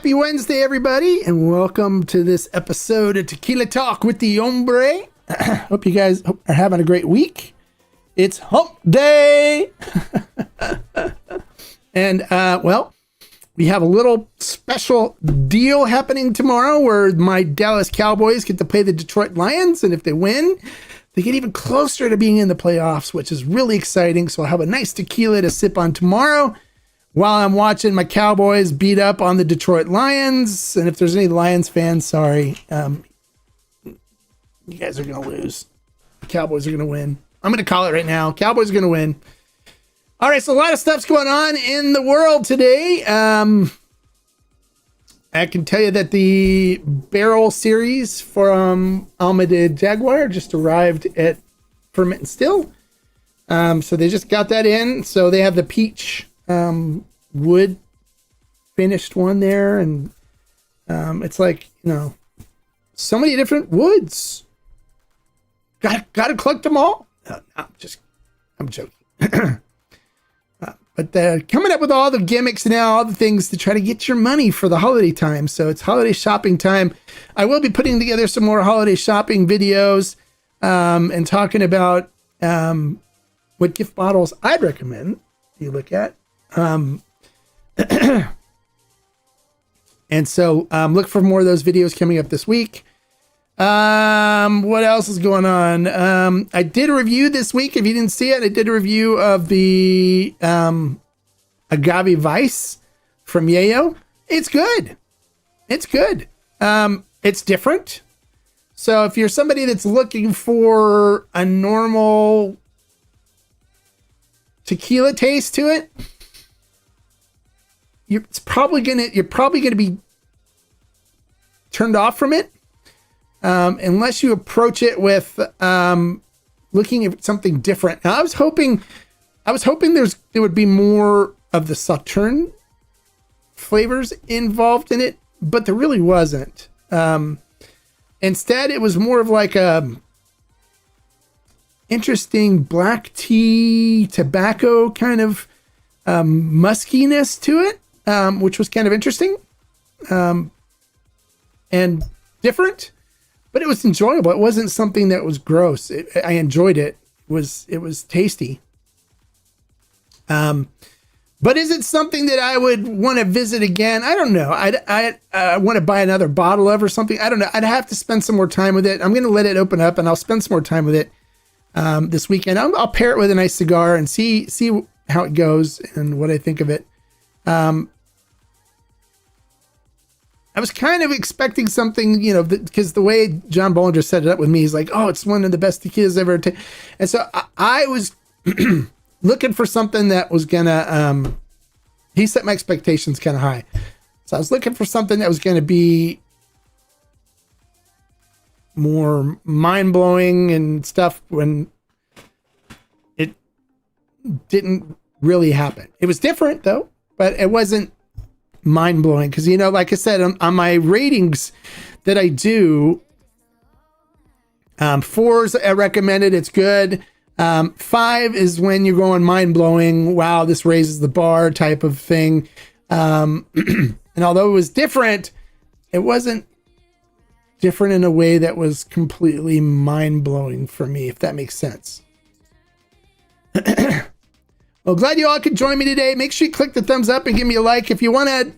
Happy Wednesday, everybody, and welcome to this episode of Tequila Talk with the Hombre. Hope you guys are having a great week. It's hump day. And, well, we have a little special deal happening tomorrow where my Dallas Cowboys get to play the Detroit Lions, and if they win, they get even closer to being in the playoffs, which is really exciting. So I'll have a nice tequila to sip on tomorrow while I'm watching my Cowboys beat up on the Detroit Lions. And if there's any Lions fans, sorry. You guys are going to lose. The Cowboys are going to win. I'm going to call it right now. Cowboys are going to win. All right, so a lot of stuff's going on in the world today. I can tell you that the barrel series from Alma Jaguar just arrived at Ferment and Still. So they just got that in. So they have the peach wood finished one there, and it's like, you know, so many different woods. Got to collect them all. No, I'm joking. But they're coming up with all the gimmicks now, all the things to try to get your money for the holiday time. So it's holiday shopping time. I will be putting together some more holiday shopping videos and talking about what gift bottles I'd recommend you look at. And so look for more of those videos coming up this week. What else is going on? I did a review this week. If you didn't see it, I did a review of the agave vice from Yayo. It's good. It's good. It's different. So if you're somebody that's looking for a normal tequila taste to it, you're probably gonna be turned off from it. Unless you approach it with looking at something different. Now, I was hoping there would be more of the Sauterne flavors involved in it, but there really wasn't. Instead, it was more of like a interesting black tea tobacco kind of muskiness to it, which was kind of interesting and different. But it was enjoyable. It wasn't something that was gross. I enjoyed it. It was tasty. But is it something that I would want to visit again? I don't know. I want to buy another bottle of or something. I don't know. I'd have to spend some more time with it. I'm going to let it open up, and I'll spend some more time with it this weekend. I'll pair it with a nice cigar and see how it goes and what I think of it. I was kind of expecting something, you know, because the way John Bollinger set it up with me, he's like, oh, it's one of the best tequilas ever. And so I was looking for something that was going to, he set my expectations kind of high. So I was looking for something that was going to be more mind-blowing and stuff when it didn't really happen. It was different, though, but it wasn't mind-blowing, because, you know, like I said, on my ratings that I do, 4's I recommended, it's good. 5 is when you're going mind-blowing, wow, this raises the bar type of thing. And although it was different, it wasn't different in a way that was completely mind-blowing for me, if that makes sense. Well, glad you all could join me today. Make sure you click the thumbs up and give me a like. If you want to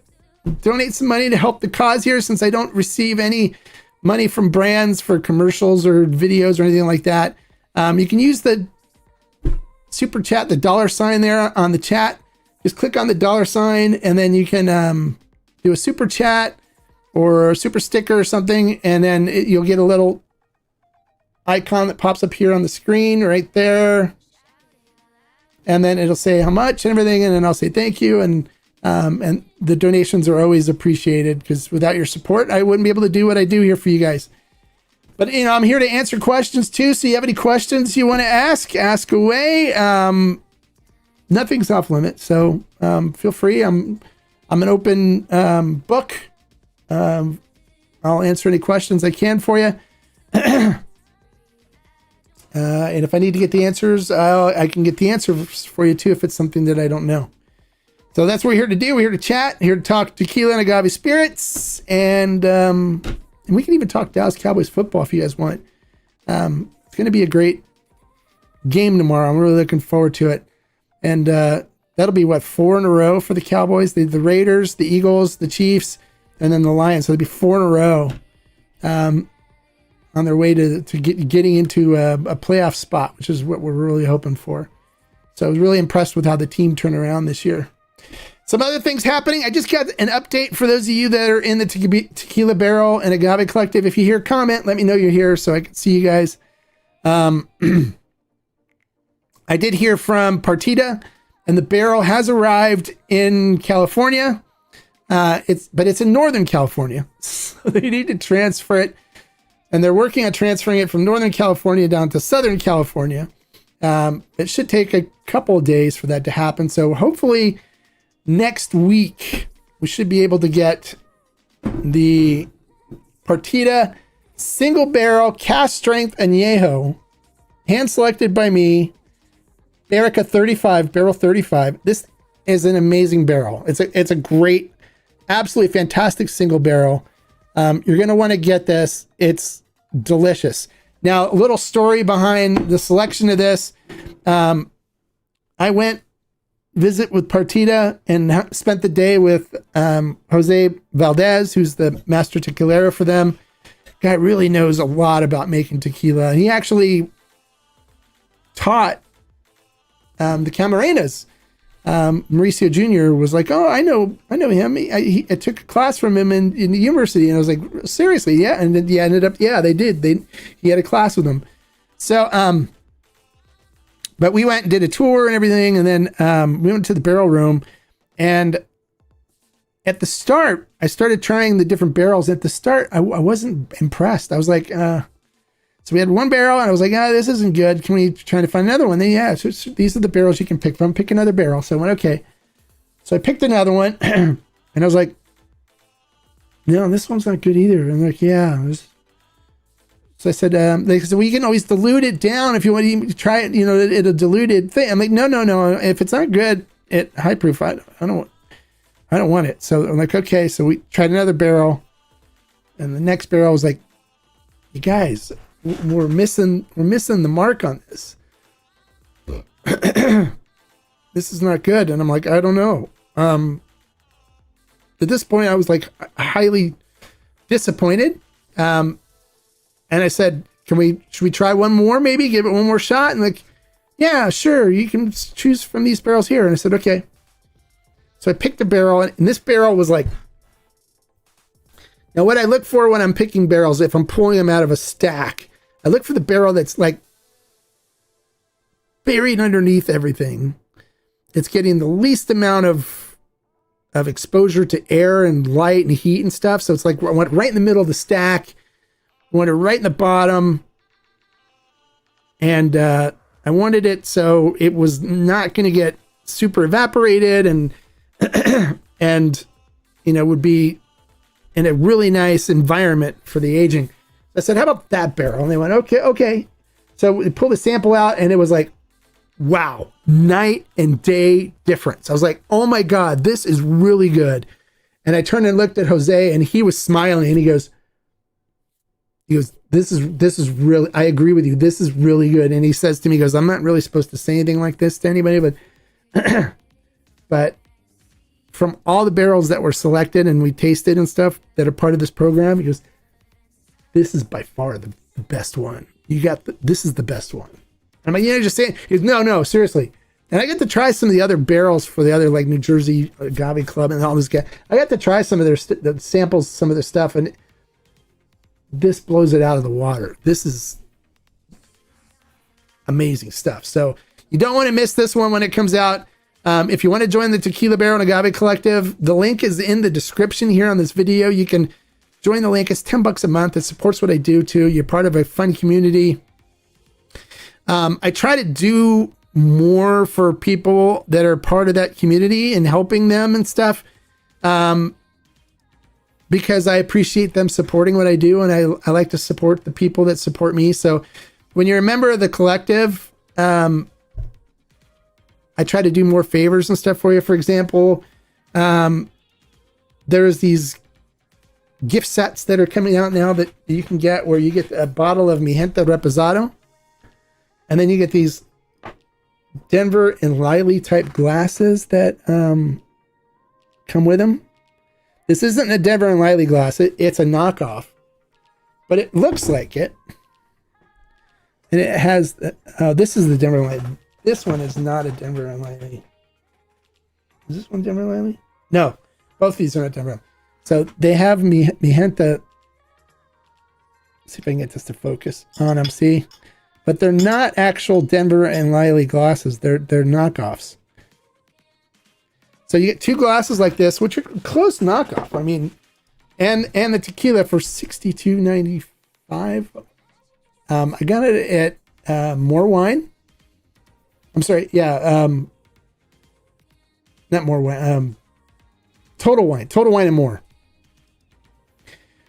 donate some money to help the cause here, since I don't receive any money from brands for commercials or videos or anything like that, you can use the super chat, the $sign there on the chat. Just click on the $sign, and then you can do a super chat or a super sticker or something, and then you'll get a little icon that pops up here on the screen right there. And then it'll say how much and everything, and then I'll say thank you. And the donations are always appreciated, because without your support, I wouldn't be able to do what I do here for you guys. But, you know, I'm here to answer questions too. So you have any questions you want to ask away. Nothing's off limit, so feel free. I'm an open book. I'll answer any questions I can for you. And if I need to get the answers, I can get the answers for you too, if it's something that I don't know. So that's what we're here to do. We're here to chat, here to talk tequila and agave spirits, and we can even talk Dallas Cowboys football if you guys want. It's going to be a great game tomorrow. I'm really looking forward to it. And that'll be, 4 in a row for the Cowboys? The Raiders, the Eagles, the Chiefs, and then the Lions. So it'll be 4 in a row on their way to getting into a playoff spot, which is what we're really hoping for. So I was really impressed with how the team turned around this year. Some other things happening. I just got an update for those of you that are in the Tequila Barrel and Agave Collective. If you hear a comment, let me know you're here so I can see you guys. I did hear from Partida, and the barrel has arrived in California. But it's in Northern California, so they need to transfer it, and they're working on transferring it from Northern California down to Southern California. It should take a couple of days for that to happen. So hopefully next week we should be able to get the Partida single barrel cast strength añejo, hand selected by me, Barrica 35, barrel 35. This is an amazing barrel. It's a great, absolutely fantastic single barrel. You're going to want to get this. It's delicious. Now, a little story behind the selection of this. I went visit with Partida and spent the day with Jose Valdez, who's the master tequilero for them. Guy really knows a lot about making tequila. He actually taught the Camarenas. Mauricio Jr. was like, "Oh, I know him. I took a class from him in the university." And I was like, "Seriously?" Yeah. And then they did. He had a class with them. So, but we went and did a tour and everything. And then we went to the barrel room. And at the start, I started trying the different barrels. At the start, I wasn't impressed. I was like, so we had one barrel, and I was like, this isn't good. Can we try to find another one? Then, so these are the barrels you can pick from. Pick another barrel. So I went, okay. So I picked another one, and I was like, no, this one's not good either. And they're like, yeah. So I said, they said, well, you can always dilute it down if you want to try it, in a diluted thing. I'm like, no. If it's not good at high proof, I don't want it. So I'm like, okay. So we tried another barrel, and the next barrel was like, you guys, we're missing the mark on this. This is not good. And I'm like, I don't know. At this point, I was like highly disappointed. And I said, should we try one more? Maybe give it one more shot. And like, yeah, sure. You can choose from these barrels here. And I said, okay. So I picked a barrel, and this barrel was like, now what I look for when I'm picking barrels, if I'm pulling them out of a stack, I look for the barrel that's like buried underneath everything. It's getting the least amount of exposure to air and light and heat and stuff. So it's like I want it right in the middle of the stack. I want it right in the bottom. And I wanted it so it was not going to get super evaporated and would be in a really nice environment for the aging. I said, how about that barrel? And they went, okay. So we pulled the sample out, and it was like, wow, night and day difference. I was like, oh my God, this is really good. And I turned and looked at Jose, and he was smiling, and he goes, this is really, I agree with you. This is really good. And he says to me, he goes, I'm not really supposed to say anything like this to anybody, but from all the barrels that were selected and we tasted and stuff that are part of this program, he goes, this is by far the best one. This is the best one. I'm like, just saying. He goes, no, seriously. And I got to try some of the other barrels for the other, like New Jersey Agave Club and all this guy. I got to try some of their samples, some of their stuff, and this blows it out of the water. This is amazing stuff. So you don't want to miss this one when it comes out. If you want to join the Tequila Barrel and Agave Collective, the link is in the description here on this video. You can join the link. It's $10 a month. It supports what I do too. You're part of a fun community. I try to do more for people that are part of that community and helping them and stuff. Because I appreciate them supporting what I do, and I like to support the people that support me. So when you're a member of the collective, I try to do more favors and stuff for you. For example, there's these gift sets that are coming out now that you can get where you get a bottle of Mi Gente Reposado, and then you get these Denver and Liley type glasses that come with them. This isn't a Denver and Liley glass. It's a knockoff, but it looks like it. And it has, this is the Denver and Liley. This one is not a Denver and Liley. Is this one Denver and Liley? No, both of these are not Denver. So they have Mi Gente. Let's see if I can get this to focus on them. See, but they're not actual Denver and Liley glasses. They're knockoffs. So you get two glasses like this, which are close knockoff. I mean, and the tequila for $62.95. I got it at More Wine. I'm sorry, yeah, not More Wine. Total Wine and More.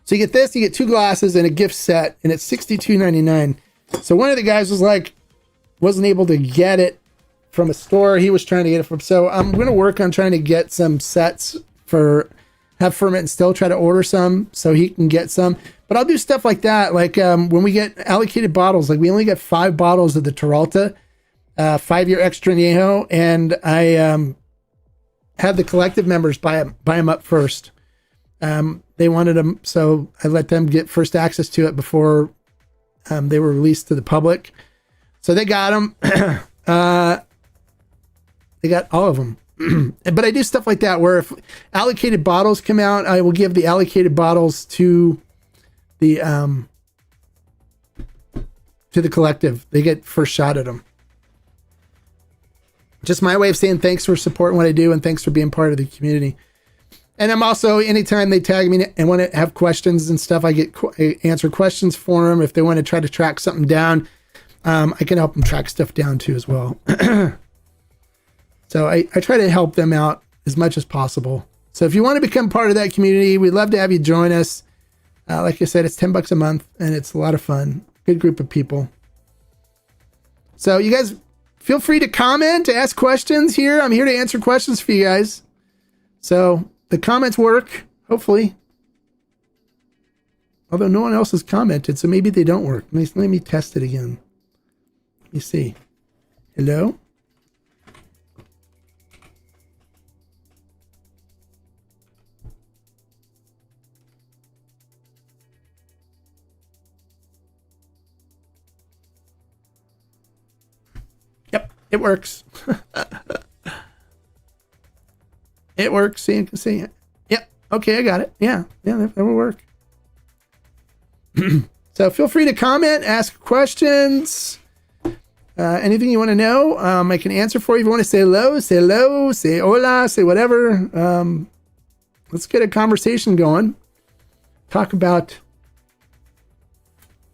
So you get this, you get two glasses and a gift set, and it's $62.99. So one of the guys was like, wasn't able to get it from a store. He was trying to get it from, so I'm going to work on trying to get some sets for, have Ferment and Still try to order some so he can get some. But I'll do stuff like that. Like when we get allocated bottles, like we only get 5 bottles of the Peralta, 5-year extra añejo, and I had the collective members buy them up first. They wanted them, so I let them get first access to it before they were released to the public. So they got them. They got all of them. But I do stuff like that where if allocated bottles come out, I will give the allocated bottles to the collective. They get first shot at them. Just my way of saying thanks for supporting what I do and thanks for being part of the community. And I'm also, anytime they tag me and want to have questions and stuff, I answer questions for them. If they want to try to track something down, I can help them track stuff down too as well. So I try to help them out as much as possible. So if you want to become part of that community, we'd love to have you join us. Like I said, it's $10 a month and it's a lot of fun. Good group of people. So you guys feel free to comment, to ask questions here. I'm here to answer questions for you guys. So the comments work, hopefully. Although no one else has commented, so maybe they don't work. Let me test it again. Let me see. Hello? Yep, it works. It works. See, you can see it. Yep. Okay, I got it. Yeah, that will work. So feel free to comment, ask questions, anything you want to know. I can answer for you. If you want to say hello, say hola, say whatever. Let's get a conversation going. Talk about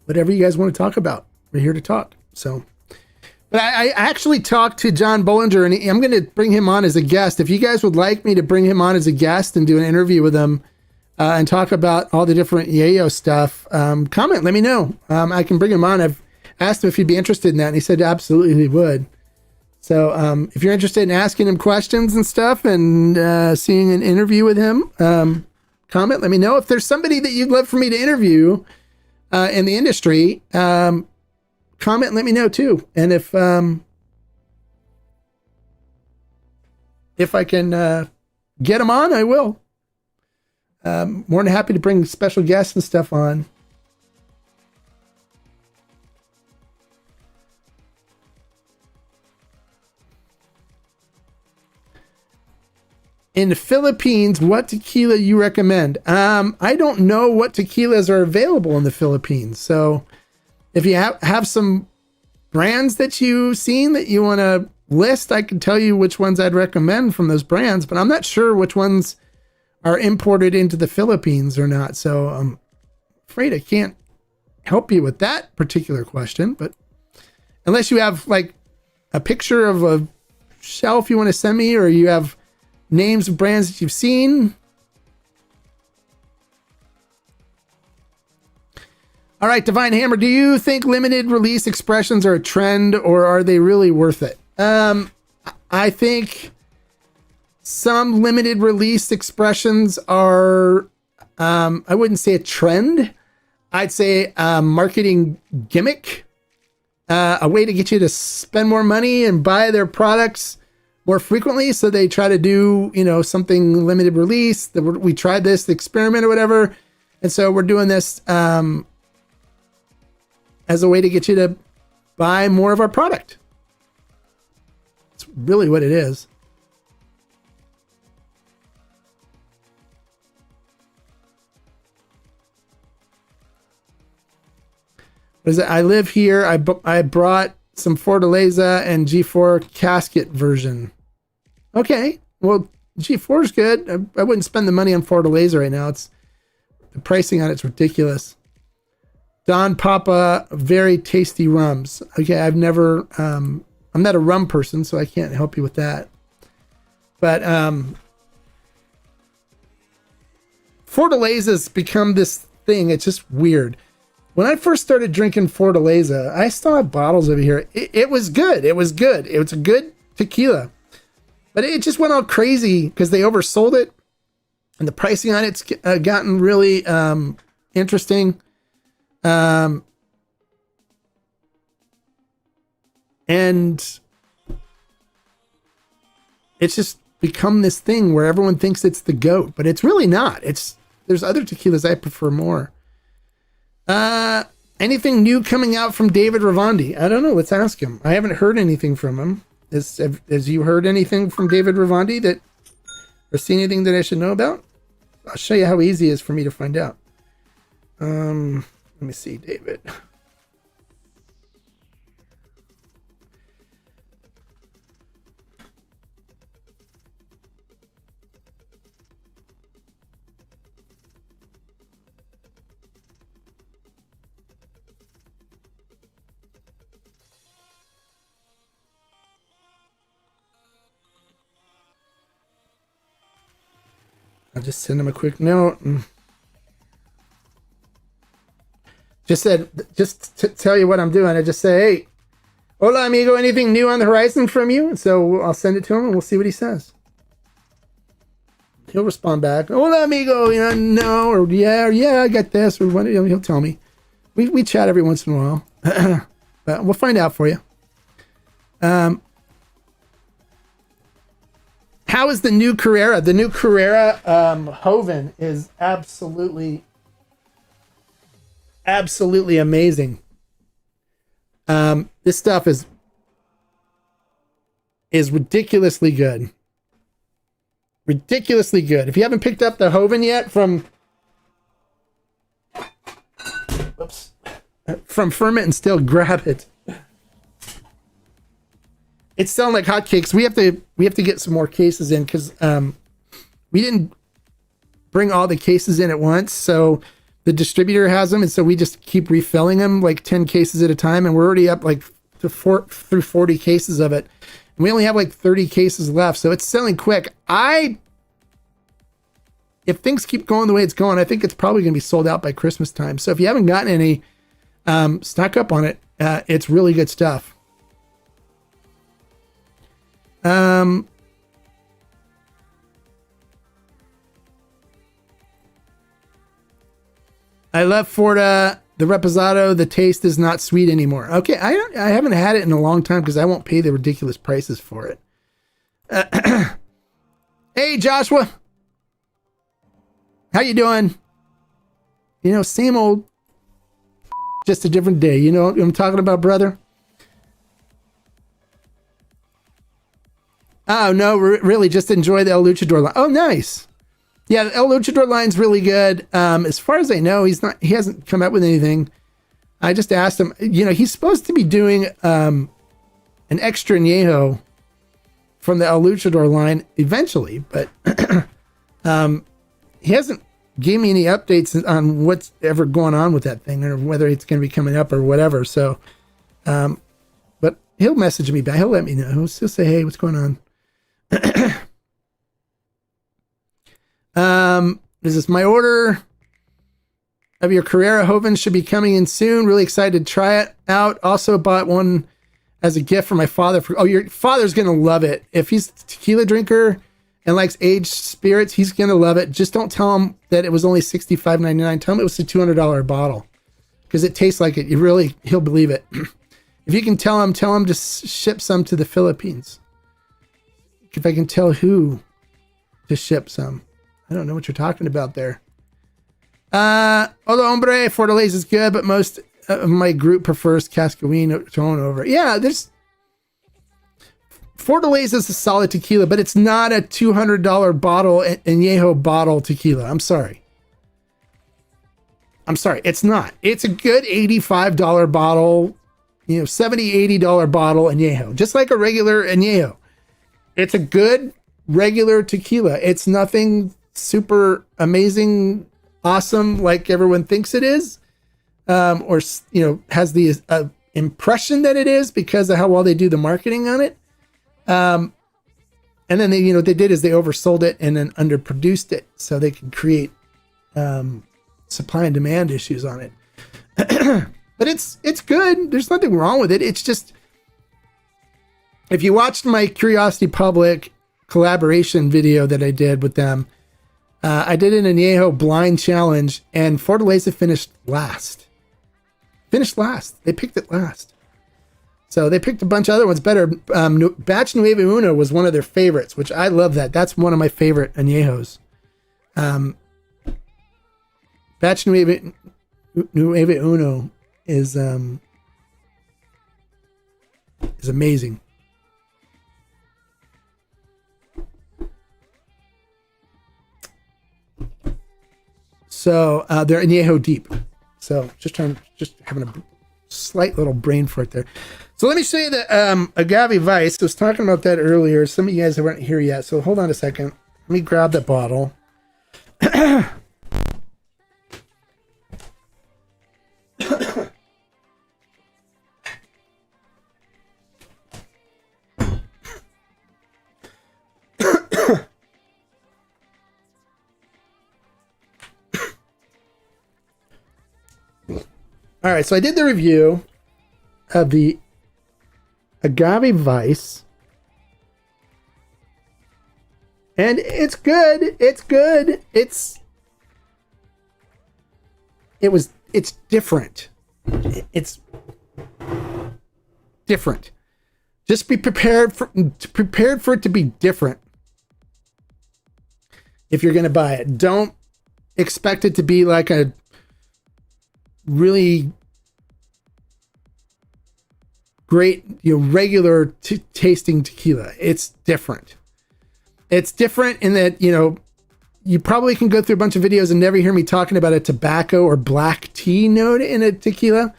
whatever you guys want to talk about. We're here to talk. So. But I actually talked to John Bollinger, and I'm going to bring him on as a guest. If you guys would like me to bring him on as a guest and do an interview with him and talk about all the different yayo stuff, comment, let me know. I can bring him on. I've asked him if he'd be interested in that, and he said absolutely he would. So if you're interested in asking him questions and stuff and seeing an interview with him, comment, let me know. If there's somebody that you'd love for me to interview in the industry, comment and let me know too. And if I can get them on, I will. More than happy to bring special guests and stuff on. In the Philippines, what tequila you recommend? I don't know what tequilas are available in the Philippines. So if you have some brands that you've seen that you want to list, I can tell you which ones I'd recommend from those brands, but I'm not sure which ones are imported into the Philippines or not. So I'm afraid I can't help you with that particular question, but unless you have like a picture of a shelf you want to send me, or you have names of brands that you've seen. All right, Divine Hammer, do you think limited release expressions are a trend, or are they really worth it? I I think some limited release expressions are, I wouldn't say a trend. I'd say a marketing gimmick, a way to get you to spend more money and buy their products more frequently. So they try to do, something limited release. We tried this experiment or whatever. And so we're doing this as a way to get you to buy more of our product. It's really what it is. What is it? I live here. I brought some Fortaleza and G4 casket version. Okay. Well, G4 is good. I wouldn't spend the money on Fortaleza right now. The pricing on it's ridiculous. Don Papa, very tasty rums. Okay, I'm not a rum person, so I can't help you with that. But Fortaleza's become this thing. It's just weird. When I first started drinking Fortaleza, I still have bottles over here. It was good. It was good. It was a good tequila. But it just went all crazy because they oversold it. And the pricing on it's gotten really interesting. And it's just become this thing where everyone thinks it's the GOAT, but it's really not. There's other tequilas I prefer more. Anything new coming out from David Ravandi? I don't know. Let's ask him. I haven't heard anything from him. Has you heard anything from David Ravandi or seen anything that I should know about? I'll show you how easy it is for me to find out. Let me see, David. I'll just send him a quick note. Just to tell you what I'm doing. I just say, hey, hola, amigo, anything new on the horizon from you? And so I'll send it to him and we'll see what he says. He'll respond back, hola, amigo, no, or yeah, I got this, or what, he'll tell me. We chat every once in a while, but we'll find out for you. How is the new Carrera? The new Carrera Joven is absolutely amazing. This stuff is ridiculously good. Ridiculously good. If you haven't picked up the Joven yet from Ferment and Still, grab it. It's selling like hotcakes. We have to get some more cases in because we didn't bring all the cases in at once. So the distributor has them, and so we just keep refilling them like 10 cases at a time, and we're already up like to 40 cases of it. And we only have like 30 cases left, so it's selling quick. If things keep going the way it's going, I think it's probably going to be sold out by Christmas time. So if you haven't gotten any, stock up on it. It's really good stuff. I love Forta, the Reposado. The taste is not sweet anymore. Okay, I haven't had it in a long time because I won't pay the ridiculous prices for it. Hey, Joshua. How you doing? Same old, just a different day. You know what I'm talking about, brother? Oh, no, really, just enjoy the El Luchador line. Oh, nice. Yeah, the El Luchador line's really good. As far as I know, he hasn't come up with anything. I just asked him, he's supposed to be doing an extra añejo from the El Luchador line eventually, but he hasn't gave me any updates on what's ever going on with that thing or whether it's going to be coming up or whatever. So, but he'll message me back. He'll let me know. He'll say, hey, what's going on? This is my order of your Carrera Joven should be coming in soon. Really excited to try it out. Also bought one as a gift for my father. Oh, your father's going to love it. If he's a tequila drinker and likes aged spirits, he's going to love it. Just don't tell him that it was only $65.99. Tell him it was a $200 bottle because it tastes like it. He'll believe it. If you can tell him to ship some to the Philippines. If I can tell who to ship some. I don't know what you're talking about there. Hola Hombre, Fortaleza is good, but most of my group prefers Cascaween thrown over. Yeah, there's Fortaleza is a solid tequila, but it's not a $200 bottle añejo bottle tequila. I'm sorry. It's not. It's a good $85 bottle, $70, $80 bottle añejo, just like a regular añejo. It's a good regular tequila. It's nothing super amazing, awesome like everyone thinks it is, or has the impression that it is because of how well they do the marketing on it. And then they, what they did is they oversold it and then underproduced it so they could create supply and demand issues on it. But it's good. There's nothing wrong with it. It's just, if you watched my Curiosity Public collaboration video that I did with them, I did an añejo blind challenge and Fortaleza finished last. They picked it last. So they picked a bunch of other ones better. Batch Nueve Uno was one of their favorites, which I love that. That's one of my favorite añejos. Batch Nueve Uno is amazing. So they're añejo deep. So just having a slight little brain fart there. So let me show you the agave vice. I was talking about that earlier. Some of you guys weren't here yet. So hold on a second. Let me grab that bottle. All right, so I did the review of the agave vice, and it's good. It's different. It's different. Just be prepared for it to be different. If you're going to buy it, don't expect it to be like a really great, regular tasting tequila. It's different. It's different in that, you probably can go through a bunch of videos and never hear me talking about a tobacco or black tea note in a tequila,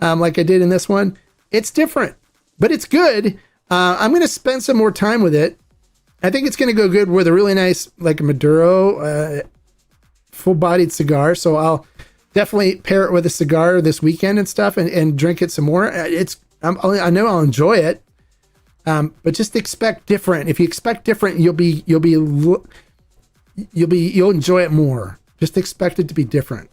like I did in this one. It's different, but it's good. I'm going to spend some more time with it. I think it's going to go good with a really nice, like a Maduro, full-bodied cigar. So I'll definitely pair it with a cigar this weekend and stuff, and drink it some more. I know I'll enjoy it, but just expect different. If you expect different, you'll enjoy it more. Just expect it to be different.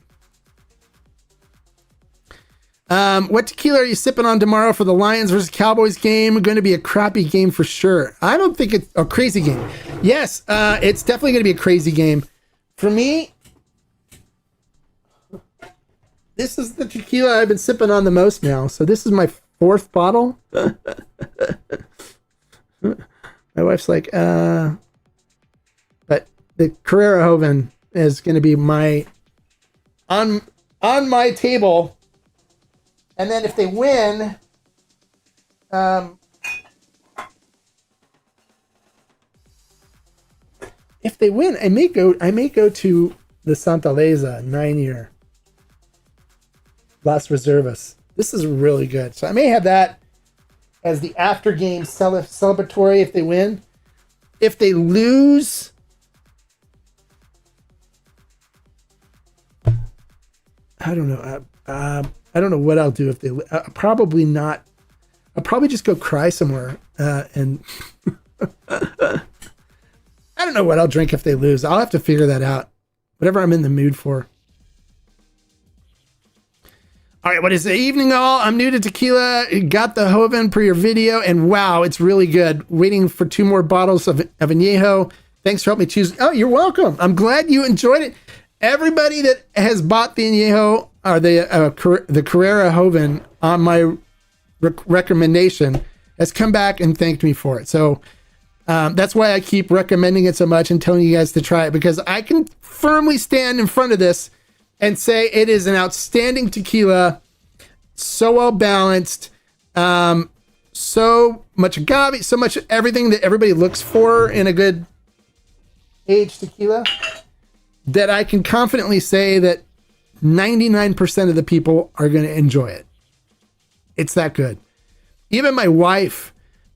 What tequila are you sipping on tomorrow for the Lions versus Cowboys game? Going to be a crappy game for sure. I don't think it's a crazy game. Yes, it's definitely going to be a crazy game for me. This is the tequila I've been sipping on the most now. So this is my fourth bottle. My wife's like, but the Carrera Joven is going to be on my table. And then if they win, I may go to the Santaleza 9-year. Las Reservas. This is really good. So I may have that as the after game celebratory if they win. If they lose, I don't know. I don't know what I'll do if they probably not. I'll probably just go cry somewhere and I don't know what I'll drink if they lose. I'll have to figure that out. Whatever I'm in the mood for. All right, what is the evening all? I'm new to tequila. Got the Joven per your video, and wow, it's really good. Waiting for 2 more bottles of Añejo. Thanks for helping me choose. Oh, you're welcome. I'm glad you enjoyed it. Everybody that has bought the Añejo or the Carrera Joven on my recommendation has come back and thanked me for it. So that's why I keep recommending it so much and telling you guys to try it, because I can firmly stand in front of this and say it is an outstanding tequila, so well balanced, so much agave, so much everything that everybody looks for in a good aged tequila, that I can confidently say that 99% of the people are going to enjoy it. It's that good. Even my wife,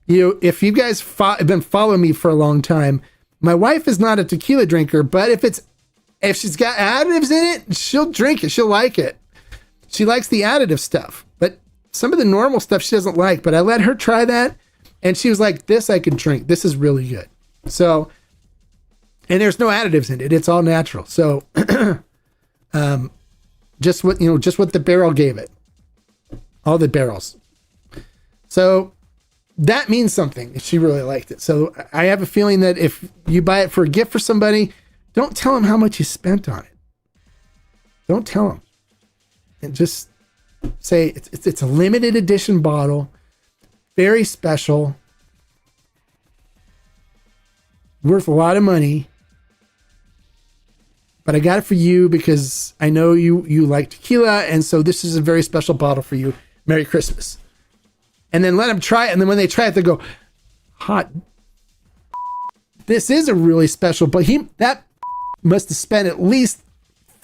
if you guys have been following me for a long time, my wife is not a tequila drinker, but if she's got additives in it, she'll drink it. She'll like it. She likes the additive stuff, but some of the normal stuff she doesn't like. But I let her try that, and she was like, this I can drink. This is really good. So, and there's no additives in it. It's all natural. So, just what the barrel gave it. All the barrels. So that means something if she really liked it. So I have a feeling that if you buy it for a gift for somebody, don't tell them how much you spent on it. Don't tell them. And just say it's a limited edition bottle, very special, worth a lot of money. But I got it for you because I know you like tequila, and so this is a very special bottle for you. Merry Christmas. And then let them try it, and then when they try it, they go, hot. This is a really special, but that must have spent at least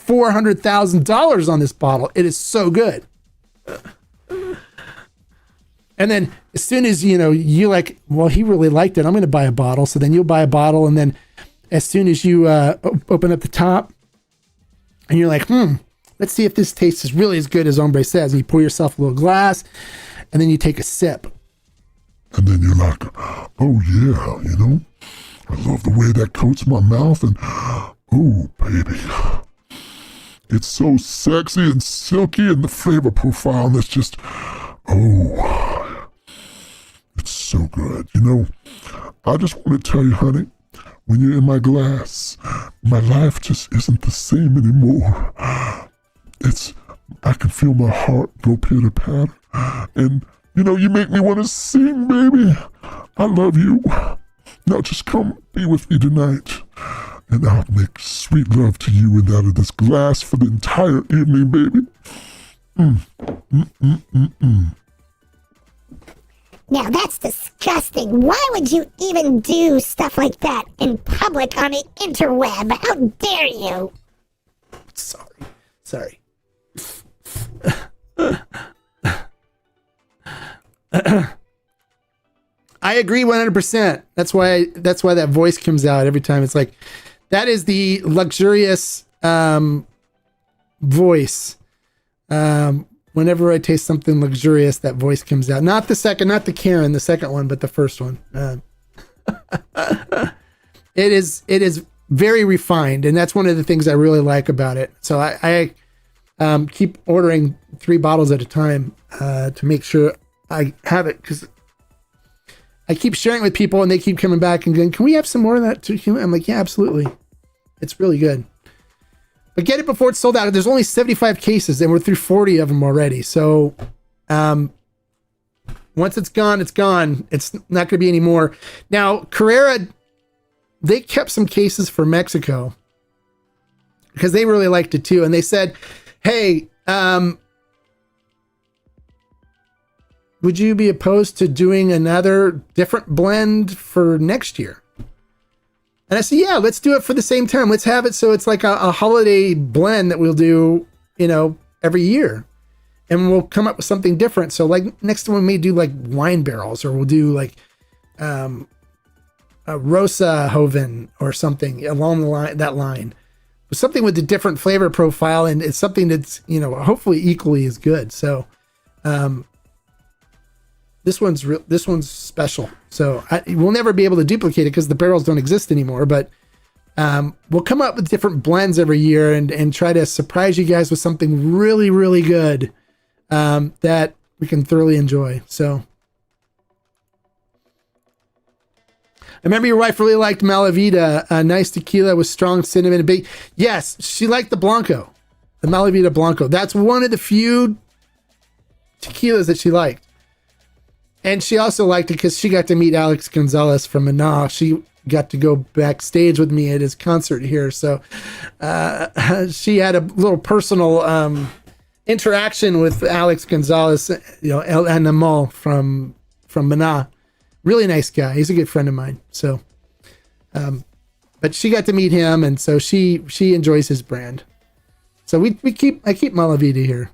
$400,000 on this bottle. It is so good. And then as soon as, you like, well, he really liked it, I'm going to buy a bottle. So then you'll buy a bottle. And then as soon as you open up the top and you're like, let's see if this tastes as really as good as Hombre says. And you pour yourself a little glass and then you take a sip. And then you're like, oh yeah, I love the way that coats my mouth, and oh baby, it's so sexy and silky, and the flavor profile, and it's just, oh, it's so good. I just want to tell you, honey, when you're in my glass, my life just isn't the same anymore. I can feel my heart go pitter patter, and you make me want to sing, baby. I love you. Now just come be with me tonight, and I'll make sweet love to you and out of this glass for the entire evening, baby. Now that's disgusting. Why would you even do stuff like that in public on the interweb? How dare you? Sorry. I agree 100%. That's why that voice comes out every time. It's like, that is the luxurious voice. Whenever I taste something luxurious, that voice comes out. Not the Karen, the second one, but the first one. It is very refined, and that's one of the things I really like about it. So I keep ordering 3 bottles at a time to make sure I have it, because I keep sharing it with people and they keep coming back and going, can we have some more of that too? I'm like, yeah, absolutely. It's really good. But get it before it's sold out. There's only 75 cases and we're through 40 of them already. So once it's gone, it's gone. It's not going to be any more. Now, Carrera, they kept some cases for Mexico because they really liked it too. And they said, hey, would you be opposed to doing another different blend for next year? And I said, yeah, let's do it for the same time. Let's have it so it's like a holiday blend that we'll do, every year. And we'll come up with something different. So like next one we may do like wine barrels, or we'll do like a Rosa Joven or something along that line. Something with a different flavor profile, and it's something that's, hopefully equally as good. So this one's special. So we'll never be able to duplicate it because the barrels don't exist anymore. But we'll come up with different blends every year and try to surprise you guys with something really, really good that we can thoroughly enjoy. So I remember your wife really liked Malavita, a nice tequila with strong cinnamon and big. Yes, she liked the Blanco, the Malavita Blanco. That's one of the few tequilas that she liked. And she also liked it because she got to meet Alex Gonzalez from Maná. She got to go backstage with me at his concert here. So she had a little personal interaction with Alex Gonzalez, El Animal from Maná. Really nice guy. He's a good friend of mine. So, but she got to meet him, and so she enjoys his brand. So I keep Malavita here.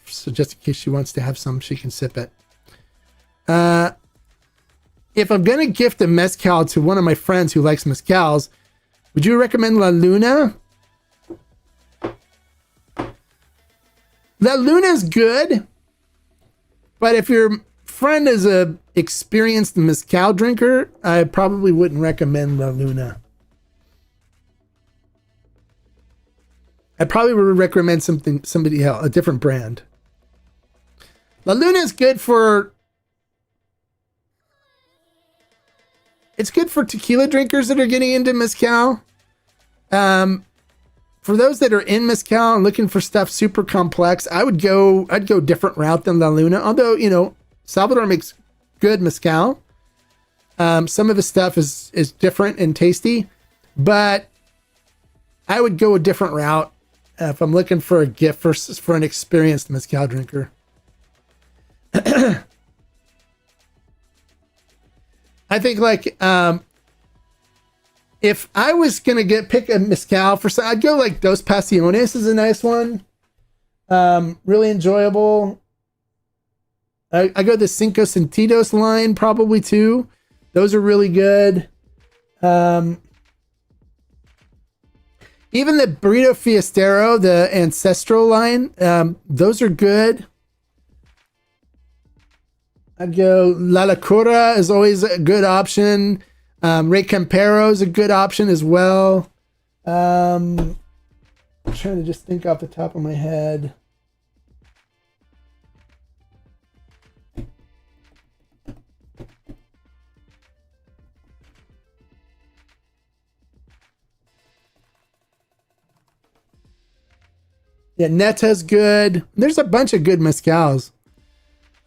So just in case she wants to have some, she can sip it. If I'm going to gift a mezcal to one of my friends who likes mezcals, would you recommend La Luna? La Luna's good, but if your friend is a experienced mezcal drinker, I probably wouldn't recommend La Luna. I probably would recommend somebody else, a different brand. La Luna is good for... It's good for tequila drinkers that are getting into mezcal. For those that are in mezcal and looking for stuff super complex, I'd go a different route than La Luna. Although, Salvador makes good mezcal. Some of his stuff is different and tasty, but I would go a different route if I'm looking for a gift for an experienced mezcal drinker. I think if I was gonna pick a mezcal I'd go like Dos Pasiones is a nice one. Really enjoyable. I go the Cinco Sentidos line probably too. Those are really good. Even the Burrito Fiestero, the Ancestral line, those are good. I'd go La Locura is always a good option. Rey Campero is a good option as well. I'm trying to just think off the top of my head. Yeah, Neta's good. There's a bunch of good mezcals.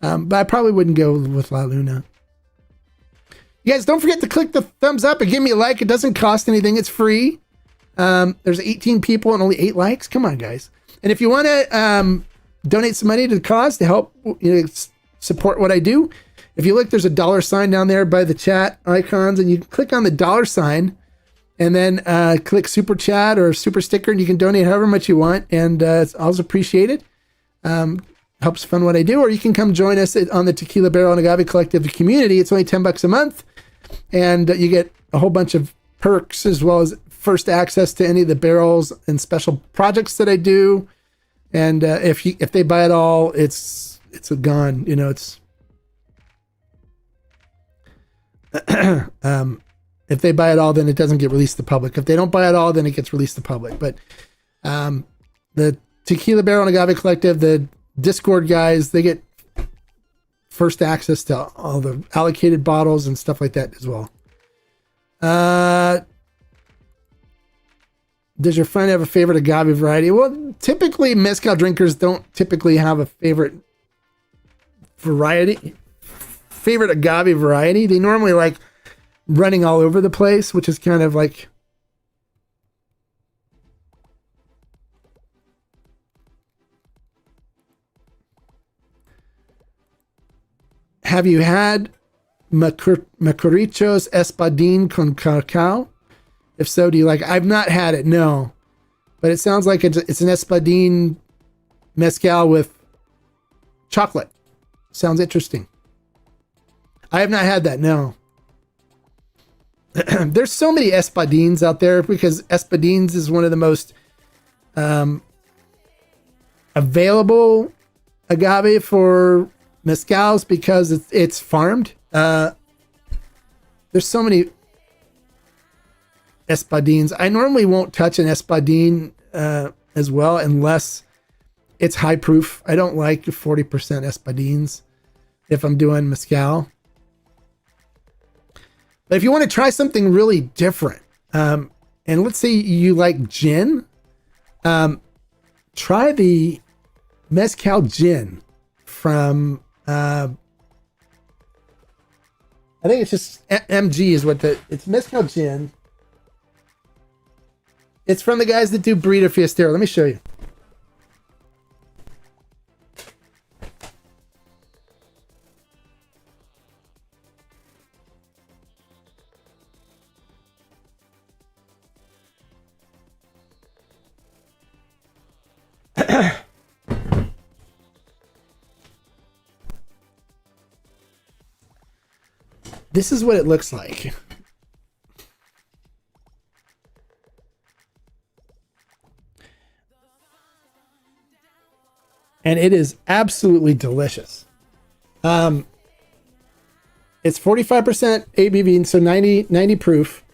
But I probably wouldn't go with La Luna. You guys, don't forget to click the thumbs up and give me a like. It doesn't cost anything. It's free. There's 18 people and only 8 likes. Come on, guys. And if you want to donate some money to the cause to help support what I do, if you look, there's a $sign down there by the chat icons, and you click on the $sign and then click super chat or super sticker, and you can donate however much you want, and it's always appreciated. Helps fund what I do. Or you can come join us on the Tequila Barrel and Agave Collective community. It's only $10 a month, and you get a whole bunch of perks as well as first access to any of the barrels and special projects that I do. And if they buy it all, it's gone. It's if they buy it all, then it doesn't get released to the public. If they don't buy it all, then it gets released to the public. But the Tequila Barrel and Agave Collective, the Discord guys, they get first access to all the allocated bottles and stuff like that as well. Does your friend have a favorite agave variety? Well, typically mezcal drinkers don't typically have a favorite agave variety. They normally like running all over the place, which is kind of like... Have you had Macorichos Espadín con Cacao? If so, do you like? I've not had it, no. But it sounds like it's an Espadín mezcal with chocolate. Sounds interesting. I have not had that, no. There's so many Espadines out there because Espadines is one of the most available agave for mezcals because it's farmed. There's so many Espadines. I normally won't touch an Espadine as well unless it's high proof. I don't like 40% espadines if I'm doing mezcal. But if you want to try something really different, and let's say you like gin, try the mezcal gin from, I think it's just MG is what it's mezcal gin. It's from the guys that do Burrito Fiestero. Let me show you. This is what it looks like. And it is absolutely delicious. It's 45% ABV, so 90 proof.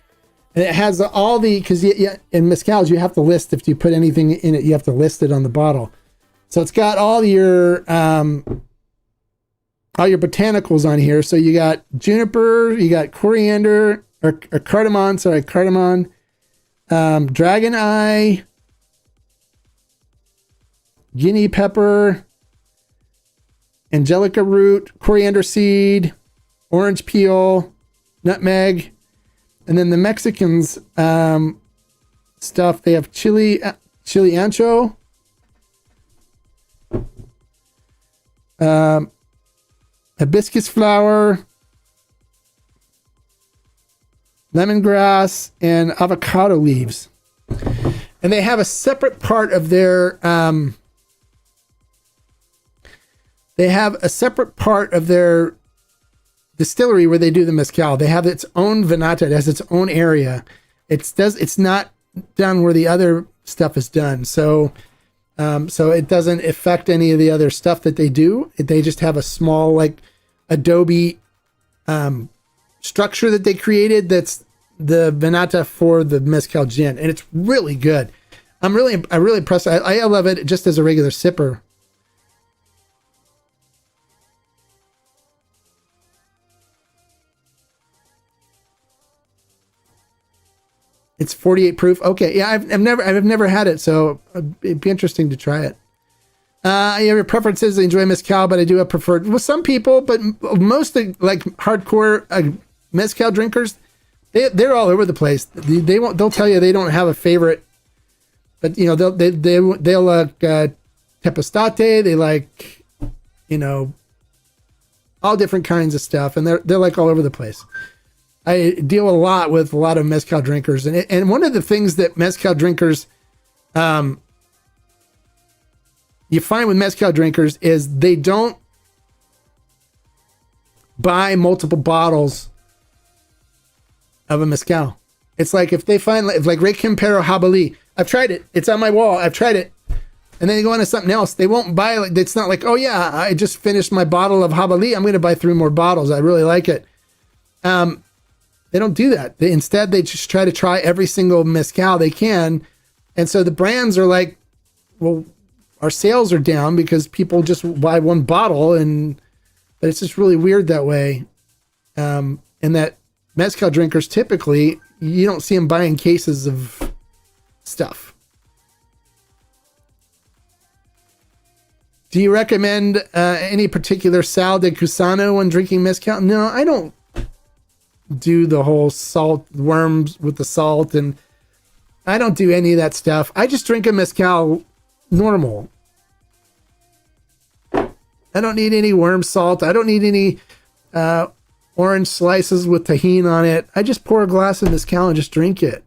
And it has all the, because in mezcals, you have to list, if you put anything in it, you have to list it on the bottle. So it's got all your botanicals on here. So you got juniper, you got coriander, or cardamom, dragon eye, guinea pepper, angelica root, coriander seed, orange peel, nutmeg. And then the Mexicans stuff, they have chili ancho, hibiscus flower, lemongrass, and avocado leaves. And they have a separate part of their distillery where they do the mezcal. They have its own venata. It has its own area. It's not done where the other stuff is done. So it doesn't affect any of the other stuff that they do. They just have a small like adobe structure that they created. That's the venata for the mezcal gin, and it's really good. I'm really impressed. I love it just as a regular sipper. It's 48 proof. Okay, yeah, I've never had it, so it'd be interesting to try it. Your preferences, I enjoy mezcal, but I do have preferred with some people, but most like hardcore mezcal drinkers, they're all over the place. They'll tell you they don't have a favorite, but you know they'll like tepestate. They like all different kinds of stuff, and they're like all over the place. I deal a lot with a lot of mezcal drinkers, and one of the things that mezcal drinkers, you find with mezcal drinkers is they don't buy multiple bottles of a mezcal. It's like if they find like Rey Campero Jabali, I've tried it. It's on my wall. I've tried it. And then they go into something else. They won't buy like, it's not like, oh yeah, I just finished my bottle of Jabali. I'm going to buy 3 more bottles. I really like it. They don't do that. Instead, they just try to try every single mezcal they can. And so the brands are like, well, our sales are down because people just buy 1 bottle. But it's just really weird that way. And that mezcal drinkers, typically, you don't see them buying cases of stuff. Do you recommend any particular sal de gusano when drinking mezcal? No, I don't do the whole salt worms with the salt, and I don't do any of that stuff. I just drink a mezcal normal. I don't need any worm salt. I don't need any orange slices with tahini on it. I just pour a glass of mezcal and just drink it.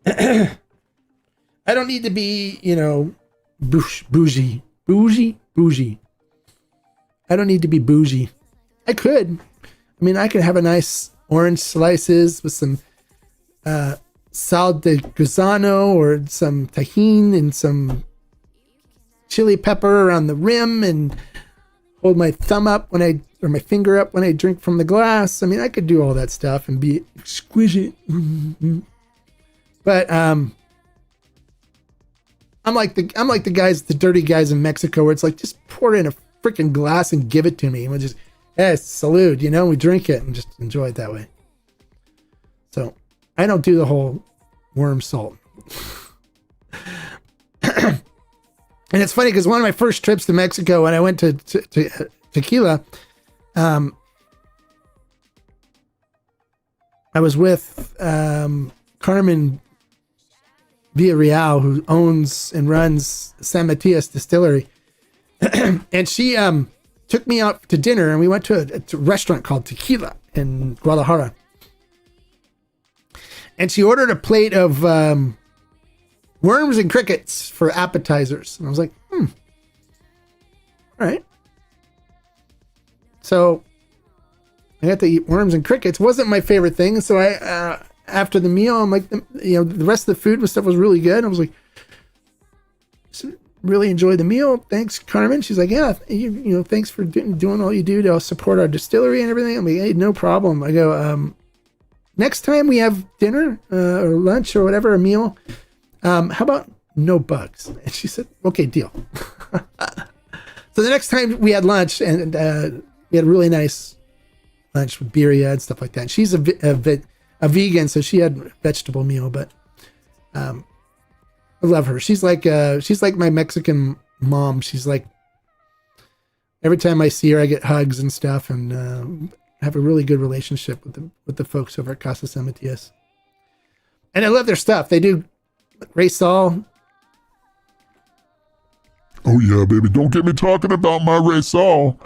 I don't need to be, bougie. I don't need to be bougie. I could. I could have a nice orange slices with some sal de gusano or some tahini and some chili pepper around the rim and hold my thumb up or my finger up when I drink from the glass. I could do all that stuff and be exquisite. But I'm like the guys, the dirty guys in Mexico, where it's like, just pour it in a freaking glass and give it to me. And we just, salute, we drink it and just enjoy it that way. So I don't do the whole worm salt. And it's funny because one of my first trips to Mexico, when I went to Tequila, I was with Carmen Villarreal, who owns and runs San Matias Distillery. And she took me out to dinner, and we went to a restaurant called Tequila in Guadalajara. And she ordered a plate of worms and crickets for appetizers. And I was like, all right. So I got to eat worms and crickets. Wasn't my favorite thing. So I, after the meal, I'm like, the rest of the food and stuff was really good. I was like, really enjoyed the meal. Thanks, Carmen. She's like, yeah, thanks for doing all you do to support our distillery and everything. I'm like, hey, no problem. I go, next time we have dinner or lunch or whatever, a meal, how about no bugs? And she said, okay, deal. So the next time we had lunch, and we had a really nice lunch with birria and stuff like that. And she's a vegan, so she had a vegetable meal, but I love her. She's like my Mexican mom. She's like, every time I see her, I get hugs and stuff, and have a really good relationship with the folks over at Casa San Matias. And I love their stuff. They do Raysol. Oh yeah, baby. Don't get me talking about my Raysol.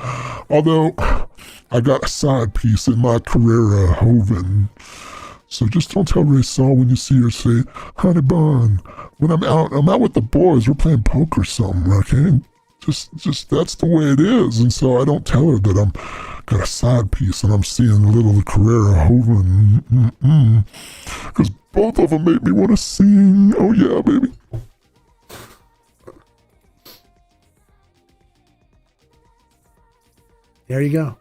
Although I got a side piece in my Carrera Hoven. So just don't tell Raysol when you see her, say, honey bun, when I'm out with the boys, we're playing poker or something, okay? Just that's the way it is. And so I don't tell her that I'm got a side piece and I'm seeing a little Carrera Hoven. Because both of them make me want to sing. Oh yeah, baby. There you go.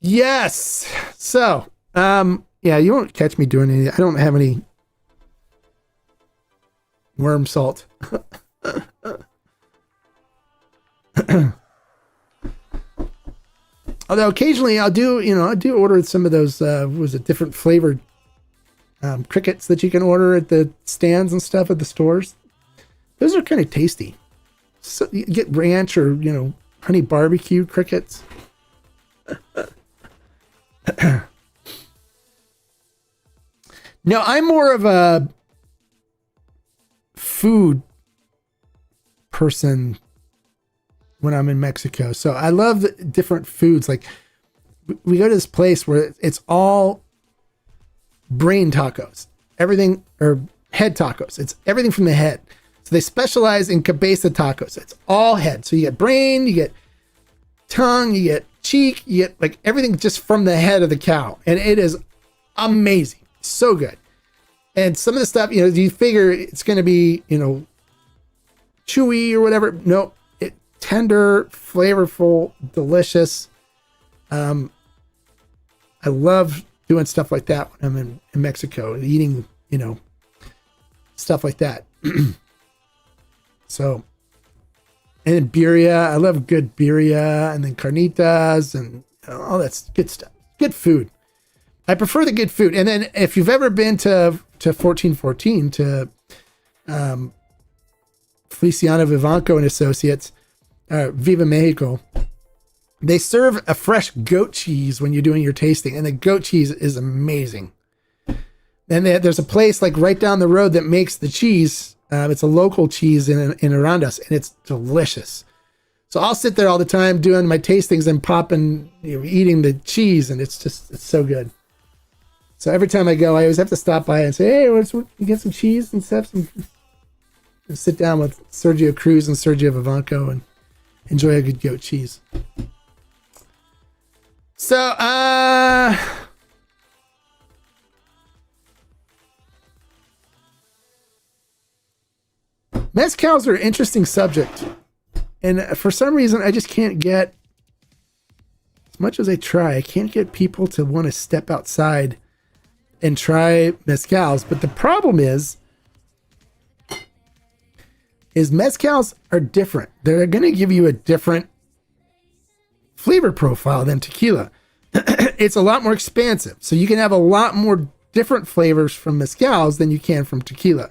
Yes. So, yeah, you won't catch me doing any. I don't have any worm salt. Although occasionally I do order some of those, different flavored crickets that you can order at the stands and stuff at the stores. Those are kind of tasty. So you get ranch or, honey barbecue crickets. No, I'm more of a food person when I'm in Mexico. So I love different foods. Like we go to this place where it's all brain tacos, everything, or head tacos. It's everything from the head. So they specialize in cabeza tacos. It's all head. So you get brain, you get tongue, you get cheek, you get like everything just from the head of the cow. And it is amazing. So good. And some of the stuff, you figure it's going to be, chewy or whatever. No, tender, flavorful, delicious. I love doing stuff like that when I'm in Mexico, eating, stuff like that. So, and then birria, I love good birria, and then carnitas and all that's good stuff. Good food. I prefer the good food. And then if you've ever been to 1414 to Feliciano Vivanco and Associates, Viva Mexico, they serve a fresh goat cheese when you're doing your tasting, and the goat cheese is amazing. And there's a place like right down the road that makes the cheese. It's a local cheese in Arandas, and it's delicious. So I'll sit there all the time doing my tastings and popping, eating the cheese, and it's so good. So every time I go, I always have to stop by and say, hey, you get some cheese and stuff, and sit down with Sergio Cruz and Sergio Vivanco and enjoy a good goat cheese. So, mezcals are an interesting subject. And for some reason, I just can't get, as much as I try, I can't get people to want to step outside and try mezcals. But the problem is mezcals are different. They're going to give you a different flavor profile than tequila. It's a lot more expansive. So you can have a lot more different flavors from mezcals than you can from tequila.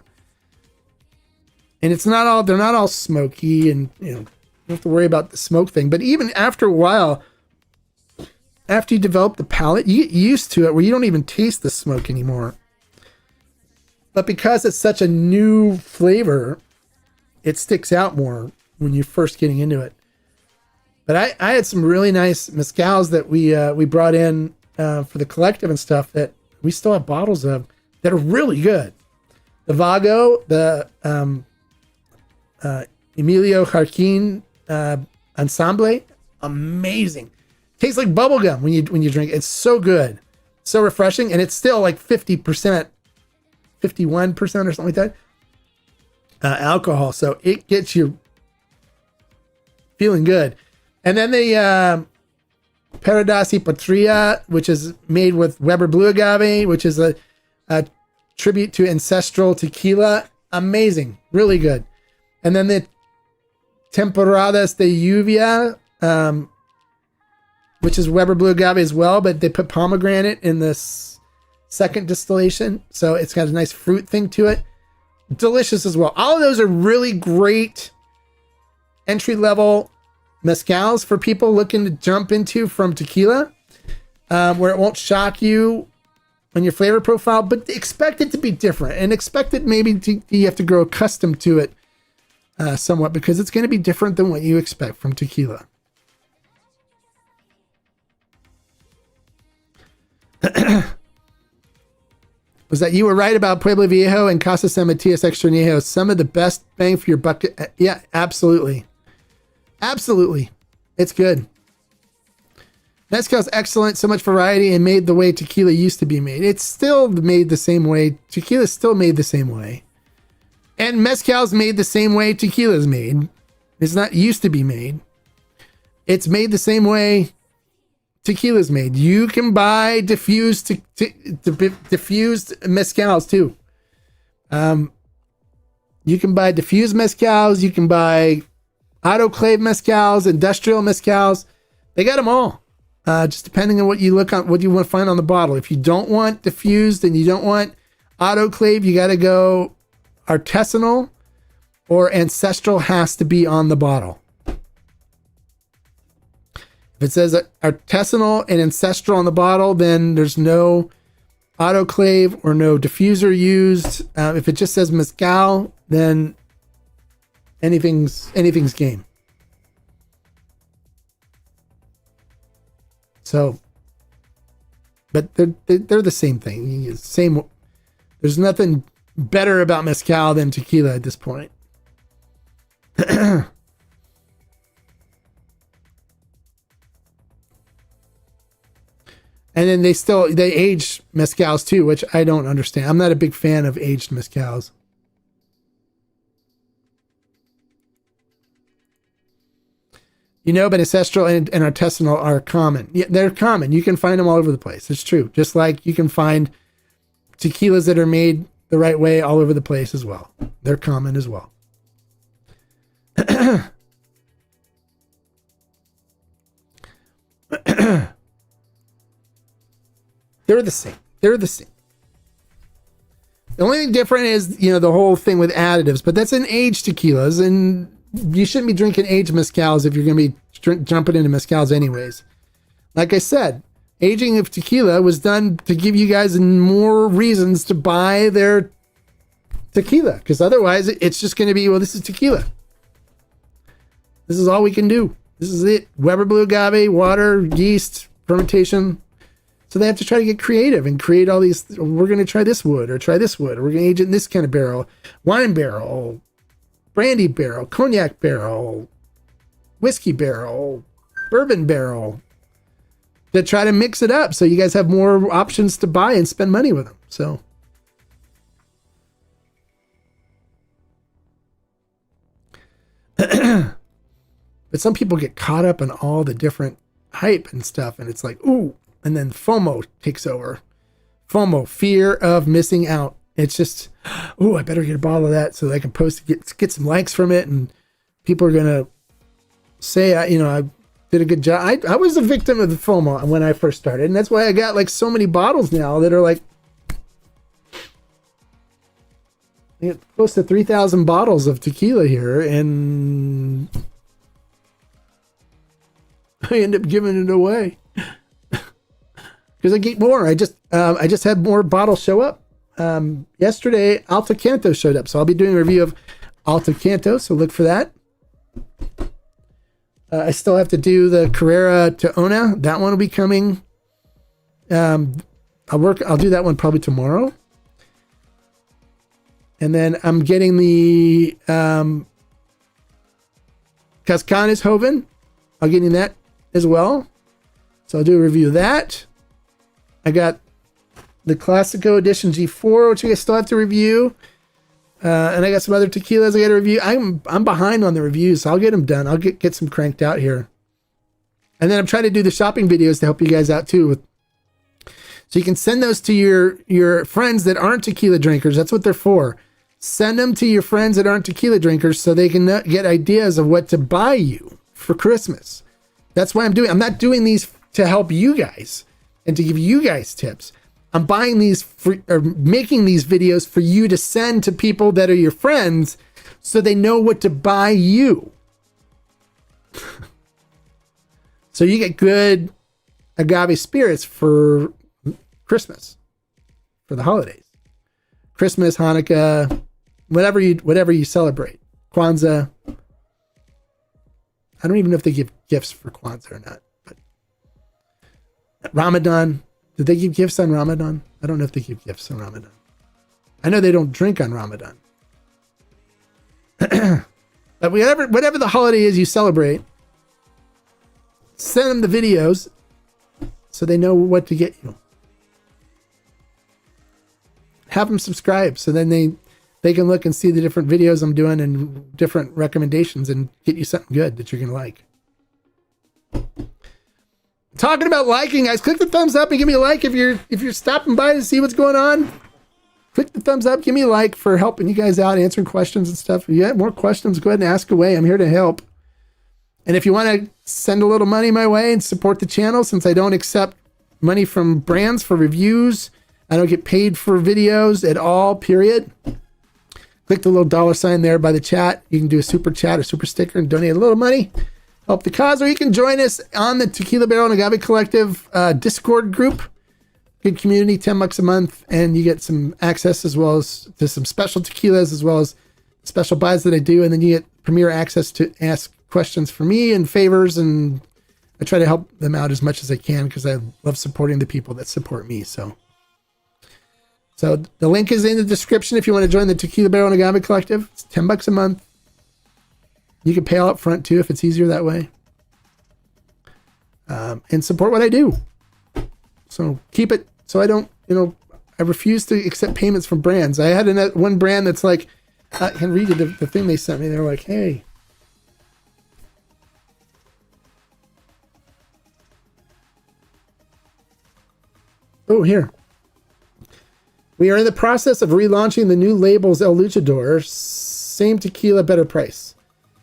And they're not all smoky, and you don't have to worry about the smoke thing. But even after a while, after you develop the palate, you get used to it where you don't even taste the smoke anymore. But because it's such a new flavor, it sticks out more when you're first getting into it. But I had some really nice mezcals that we brought in for the collective and stuff that we still have bottles of that are really good. The Vago, the Emilio Jarquin Ensemble, amazing. Tastes like bubblegum when you drink it. It's so good, so refreshing, and it's still like 50%, 51% or something like that alcohol. So it gets you feeling good. And then the Paradise Patria, which is made with Weber Blue Agave, which is a tribute to ancestral tequila. Amazing, really good. And then the Temporadas de Lluvia, which is Weber Blue Agave as well, but they put pomegranate in this second distillation. So it's got a nice fruit thing to it. Delicious as well. All of those are really great entry-level mezcals for people looking to jump into from tequila, where it won't shock you on your flavor profile, but expect it to be different, and expect it you have to grow accustomed to it somewhat, because it's going to be different than what you expect from tequila. Was that you were right about Pueblo Viejo and Casa San Matias Extrañejo? Some of the best bang for your buck. Yeah, absolutely. Absolutely. It's good. Mezcal's excellent. So much variety and made the way tequila used to be made. It's still made the same way. Tequila's still made the same way. And mezcal's made the same way tequila's made. It's not used to be made. It's made the same way tequila's made. You can buy diffused mezcals too. You can buy diffused mezcals. You can buy autoclave mezcals, industrial mezcals. They got them all. Just depending on what you want to find on the bottle. If you don't want diffused and you don't want autoclave, you got to go artisanal, or ancestral has to be on the bottle. If it says artisanal and ancestral on the bottle, then there's no autoclave or no diffuser used. If it just says mezcal, then anything's game. So, but they're the same thing. Same. There's nothing better about mezcal than tequila at this point. And then they age mezcals too, which I don't understand. I'm not a big fan of aged mezcals. But ancestral and artisanal are common. Yeah, they're common. You can find them all over the place. It's true. Just like you can find tequilas that are made the right way all over the place as well. They're common as well. They're the same. The only thing different is, the whole thing with additives, but that's in aged tequilas, and you shouldn't be drinking aged mezcals if you're going to be jumping into mezcals anyways. Like I said, aging of tequila was done to give you guys more reasons to buy their tequila, because otherwise it's just going to be, well, this is tequila. This is all we can do. This is it. Weber Blue Agave, water, yeast, fermentation. So they have to try to get creative and create all these. We're going to try this wood, or try this wood, or we're going to age it in this kind of barrel, wine barrel, brandy barrel, cognac barrel, whiskey barrel, bourbon barrel, to try to mix it up so you guys have more options to buy and spend money with them. So but some people get caught up in all the different hype and stuff, and it's like, ooh, and then FOMO takes over. FOMO, fear of missing out. It's just, oh, I better get a bottle of that so that I can post, get some likes from it, and people are gonna say, I did a good job. I was a victim of the FOMO when I first started, and that's why I got like so many bottles now that are like, I get close to 3,000 bottles of tequila here, and I end up giving it away because I get more. I just had more bottles show up. Yesterday, Alto Canto showed up, so I'll be doing a review of Alto Canto, so look for that. I still have to do the Carrera Taona. That one will be coming. I'll do that one probably tomorrow. And then I'm getting the Cascanes Hoven. I'm getting that as well. So I'll do a review of that. I got the Classico Edition G4, which I still have to review. And I got some other tequilas I got to review. I'm behind on the reviews, so I'll get them done. I'll get some cranked out here. And then I'm trying to do the shopping videos to help you guys out too. So you can send those to your friends that aren't tequila drinkers. That's what they're for. Send them to your friends that aren't tequila drinkers so they can get ideas of what to buy you for Christmas. That's why I'm not doing these to help you guys and to give you guys tips. I'm buying these or making these videos for you to send to people that are your friends so they know what to buy you. So you get good agave spirits for Christmas, for the holidays. Christmas, Hanukkah, whatever you celebrate. Kwanzaa. I don't even know if they give gifts for Kwanzaa or not. But Ramadan. Did they give gifts on Ramadan? I don't know if they give gifts on Ramadan. I know they don't drink on Ramadan. But whatever the holiday is you celebrate, send them the videos so they know what to get you. Have them subscribe so then they can look and see the different videos I'm doing and different recommendations and get you something good that you're going to like. Talking about liking, guys, click the thumbs up and give me a like if you're stopping by to see what's going on. Click the thumbs up, give me a like for helping you guys out, answering questions and stuff. If you have more questions, go ahead and ask away. I'm here to help. And if you want to send a little money my way and support the channel, since I don't accept money from brands for reviews, I don't get paid for videos at all, period. Click the little $sign there by the chat. You can do a super chat or super sticker and donate a little money. Help the cause, or you can join us on the Tequila Barrel and Agave Collective Discord group. Good community, $10 a month, and you get some access as well as to some special tequilas, as well as special buys that I do, and then you get premier access to ask questions for me and favors, and I try to help them out as much as I can because I love supporting the people that support me. So the link is in the description if you want to join the Tequila Barrel and Agave Collective. It's $10 a month. You can pay all up front too if it's easier that way. And support what I do. So keep it so I don't, I refuse to accept payments from brands. I had one brand that's like, I can read you the thing they sent me. They're like, hey. Oh, here. We are in the process of relaunching the new labels El Luchador. Same tequila, better price.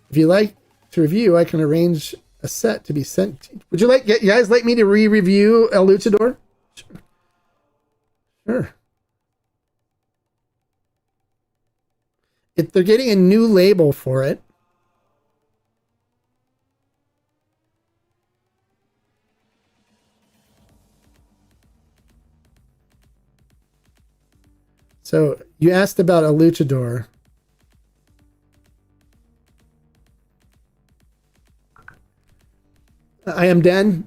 If you like to review, I can arrange a set to be sent to you. Would you guys like me to re-review El Luchador? Sure. If they're getting a new label for it. So you asked about El Luchador. I am Dan.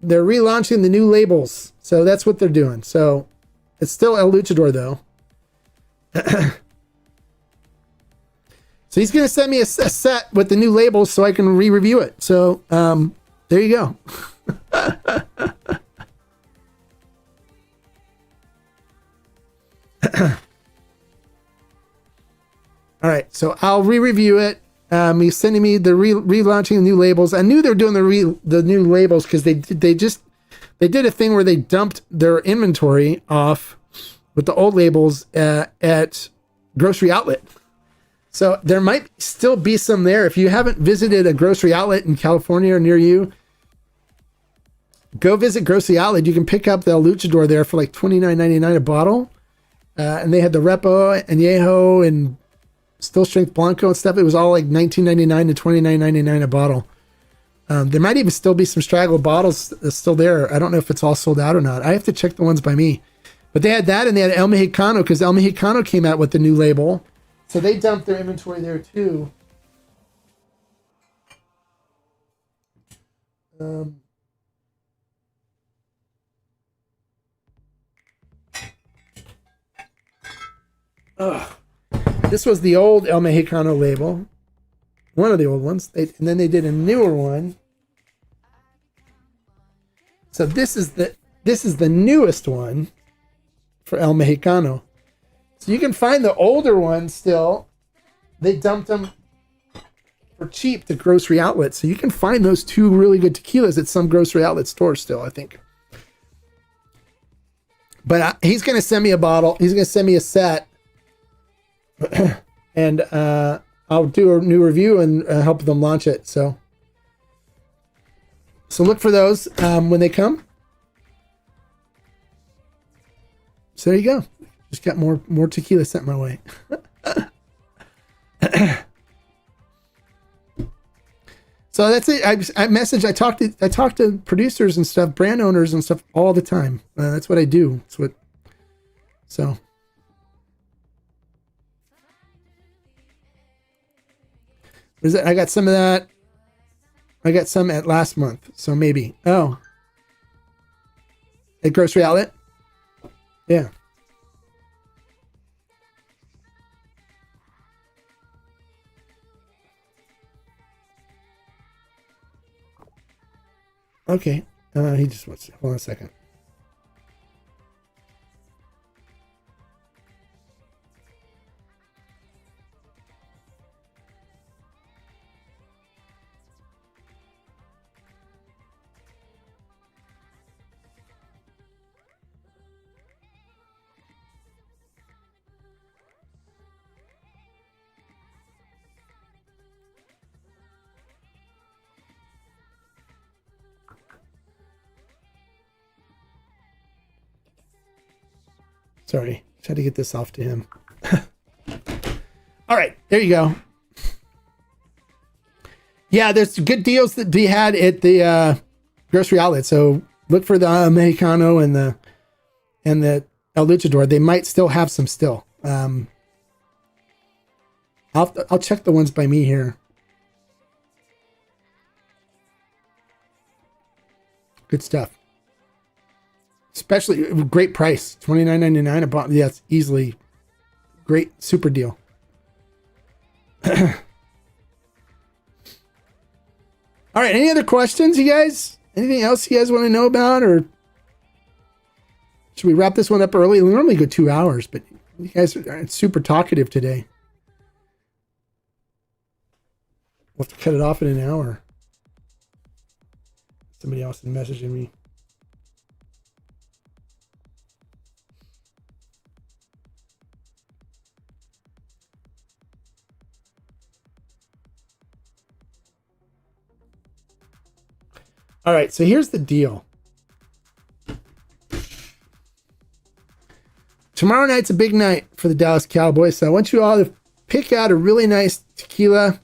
They're relaunching the new labels. So that's what they're doing. So it's still El Luchador though. So he's going to send me a set with the new labels so I can re-review it. So there you go. All right, so I'll re-review it He's sending me the relaunching the new labels. I knew they were doing the new labels because they did a thing where they dumped their inventory off with the old labels at grocery outlet. So there might still be some there. If you haven't visited a grocery outlet in California or near you, go visit grocery outlet. You can pick up the El Luchador there for like $29.99 a bottle. And they had the Repo and Yeho and Still Strength Blanco and stuff. It was all like $19.99 to $29.99 a bottle. There might even still be some straggled bottles still there. I don't know if it's all sold out or not. I have to check the ones by me. But they had that, and they had El Mexicano because El Mexicano came out with the new label. So they dumped their inventory there too. This was the old El Mexicano label. One of the old ones. And then they did a newer one. So this is the newest one for El Mexicano. So you can find the older ones still. They dumped them for cheap to grocery outlets. So you can find those two really good tequilas at some grocery outlet stores still, I think. But he's going to send me a bottle. He's going to send me a set. And I'll do a new review and help them launch it. So look for those when they come. So there you go. Just got more tequila sent my way. So that's it. I talk to producers and stuff, brand owners and stuff all the time. That's what I do. So. I got some of that. I got some at last month, so maybe. Oh. At grocery outlet? Yeah. Okay. He just wants to. Hold on a second. Sorry, tried to get this off to him. All right, there you go. Yeah, there's good deals that we had at the grocery outlet. So look for the Mexicano and the El Luchador. They might still have some still. I'll check the ones by me here. Good stuff. Especially great price, $29.99 a bottle. Yeah, it's easily great, super deal. All right, any other questions, you guys? Anything else you guys want to know about, or should we wrap this one up early? We normally go 2 hours, but you guys are super talkative today. We'll have to cut it off in an hour. Somebody else is messaging me. All right, so here's the deal. Tomorrow night's a big night for the Dallas Cowboys, so I want you all to pick out a really nice tequila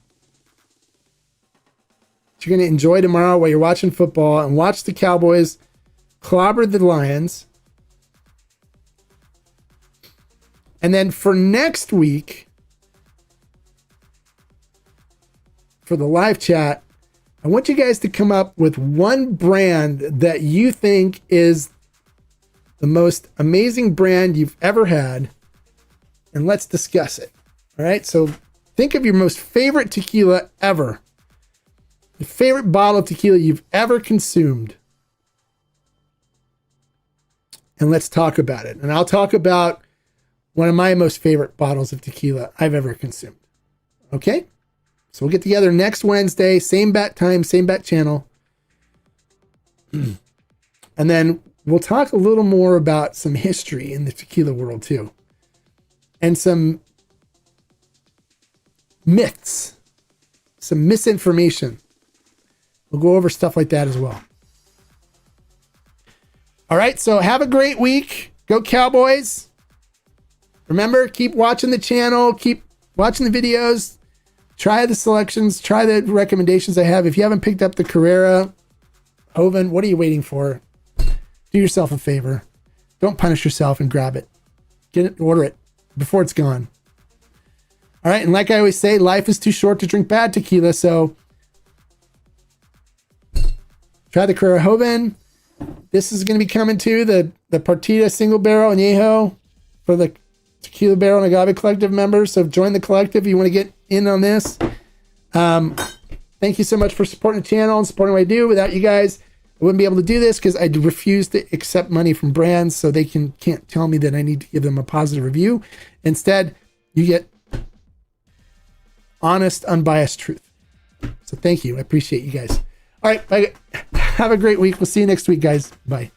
that you're going to enjoy tomorrow while you're watching football, and watch the Cowboys clobber the Lions. And then for next week, for the live chat, I want you guys to come up with one brand that you think is the most amazing brand you've ever had, and let's discuss it. All right, so think of your most favorite tequila ever, your favorite bottle of tequila you've ever consumed, and let's talk about it. And I'll talk about one of my most favorite bottles of tequila I've ever consumed. Okay? So we'll get together next Wednesday, same bat time, same bat channel. And then we'll talk a little more about some history in the tequila world too. And some myths, some misinformation. We'll go over stuff like that as well. All right, so have a great week. Go Cowboys. Remember, keep watching the channel, keep watching the videos, try the selections, try the recommendations I have. If you haven't picked up the Carrera Joven, what are you waiting for? Do yourself a favor. Don't punish yourself and grab it. Get it, order it before it's gone. All right, and like I always say, life is too short to drink bad tequila, so try the Carrera Joven. This is going to be coming to the Partida Single Barrel Añejo for the Tequila Barrel and Agave Collective members. So join the collective if you want to get in on this. Thank you so much for supporting the channel and supporting what I do. Without you guys, I wouldn't be able to do this because I refuse to accept money from brands, so they can't tell me that I need to give them a positive review. Instead, you get honest, unbiased truth. So thank you. I appreciate you guys. All right. Bye. Have a great week. We'll see you next week, guys. Bye.